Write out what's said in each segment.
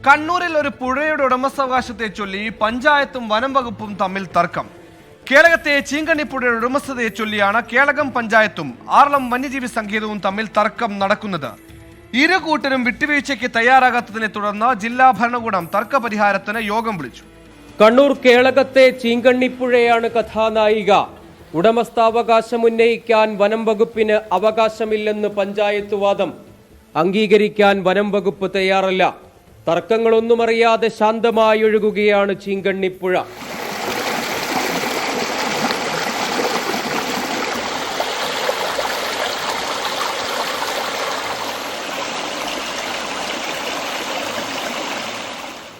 കണ്ണൂരിൽ ഒരു പുഴയുടെ ഉടമസ്ഥാവകാശത്തെ ചൊല്ലി പഞ്ചായത്തും വനം വകുപ്പും തമ്മിൽ തർക്കം. കേളകത്തെ ചീങ്കണ്ണി പുഴയുടെ ഉടമസ്ഥതയെ ചൊല്ലിയാണ് കേളകം പഞ്ചായത്തും ആർളം വന്യജീവി സങ്കേതവും തമ്മിൽ തർക്കം നടക്കുന്നത്. ഇരു കൂട്ടരും വിട്ടുവീഴ്ചയ്ക്ക് തയ്യാറാകാത്തതിനെ തുടർന്ന് ജില്ലാ ഭരണകൂടം തർക്ക പരിഹാരത്തിന് യോഗം വിളിച്ചു. കണ്ണൂർ കേളകത്തെ ചീങ്കണ്ണിപ്പുഴയാണ് കഥാനായിക. ഉടമസ്ഥാവകാശം ഉന്നയിക്കാൻ വനം വകുപ്പിന് അവകാശമില്ലെന്ന് പഞ്ചായത്ത് വാദം. അംഗീകരിക്കാൻ വനം വകുപ്പ് തയ്യാറല്ല. തർക്കങ്ങളൊന്നും അറിയാതെ ശാന്തമായി ഒഴുകുകയാണ് ചീങ്കണ്ണിപ്പുഴ.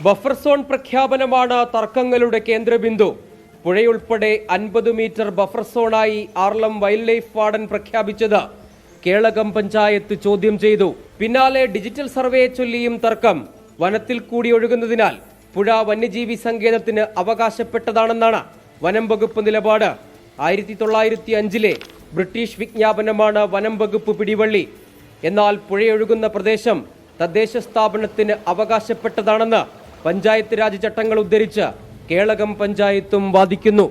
ബഫർ സോൺ പ്രഖ്യാപനമാണ് തർക്കങ്ങളുടെ കേന്ദ്രബിന്ദു. പുഴയുൾപ്പെടെ 50 മീറ്റർ ബഫർ സോണായി ആർളം വൈൽഡ് ലൈഫ് വാർഡൻ പ്രഖ്യാപിച്ചത് കേളകം പഞ്ചായത്ത് ചോദ്യം ചെയ്തു. പിന്നാലെ ഡിജിറ്റൽ സർവേയെ ചൊല്ലിയും തർക്കം. വനത്തിൽ കൂടി ഒഴുകുന്നതിനാൽ പുഴ വന്യജീവി സങ്കേതത്തിന് അവകാശപ്പെട്ടതാണെന്നാണ് വനം വകുപ്പ് നിലപാട്. 1905 ബ്രിട്ടീഷ് വിജ്ഞാപനമാണ് വനം വകുപ്പ് പിടിവള്ളി. എന്നാൽ പുഴയൊഴുകുന്ന പ്രദേശം തദ്ദേശ സ്ഥാപനത്തിന് അവകാശപ്പെട്ടതാണെന്ന് പഞ്ചായത്ത് രാജ് ചട്ടങ്ങൾ ഉദ്ധരിച്ച് കേളകം പഞ്ചായത്തും വാദിക്കുന്നു.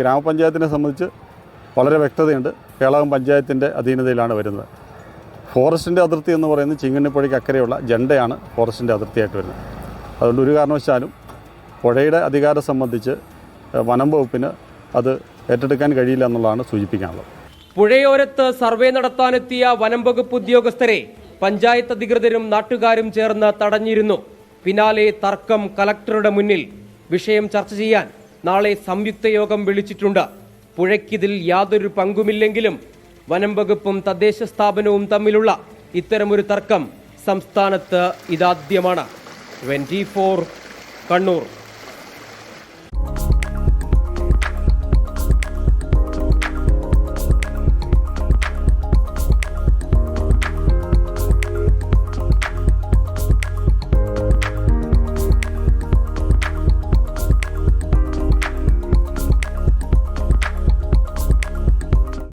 ഗ്രാമപഞ്ചായത്തിനെ സംബന്ധിച്ച് വളരെ വ്യക്തതയുണ്ട്. കേളകം പഞ്ചായത്തിൻ്റെ അധീനതയിലാണ് വരുന്നത്. ഫോറസ്റ്റിൻ്റെ അതിർത്തി എന്ന് പറയുന്നത് ചീങ്കണ്ണിപ്പുഴയ്ക്ക് അക്കരെയുള്ള ജണ്ടയാണ് ഫോറസ്റ്റിൻ്റെ അതിർത്തിയായിട്ട് വരുന്നത്. അതുകൊണ്ട് ഒരു കാരണവശാലും പുഴയുടെ അധികാരം സംബന്ധിച്ച് വനം വകുപ്പിന് അത് ഏറ്റെടുക്കാൻ കഴിയില്ല എന്നുള്ളതാണ് സൂചിപ്പിക്കാനുള്ളത്. പുഴയോരത്ത് സർവേ നടത്താനെത്തിയ വനം വകുപ്പ് ഉദ്യോഗസ്ഥരെ പഞ്ചായത്ത് അധികൃതരും നാട്ടുകാരും ചേർന്ന് തടഞ്ഞിരുന്നു. പിന്നാലെ തർക്കം കലക്ടറുടെ മുന്നിൽ. വിഷയം ചർച്ച ചെയ്യാൻ നാളെ സംയുക്ത യോഗം വിളിച്ചിട്ടുണ്ട്. പുഴയ്ക്കിതിൽ യാതൊരു പങ്കുമില്ലെങ്കിലും വനം വകുപ്പും തദ്ദേശ സ്ഥാപനവും തമ്മിലുള്ള ഇത്തരമൊരു തർക്കം സംസ്ഥാനത്ത് ഇതാദ്യമാണ്. 24 കണ്ണൂർ.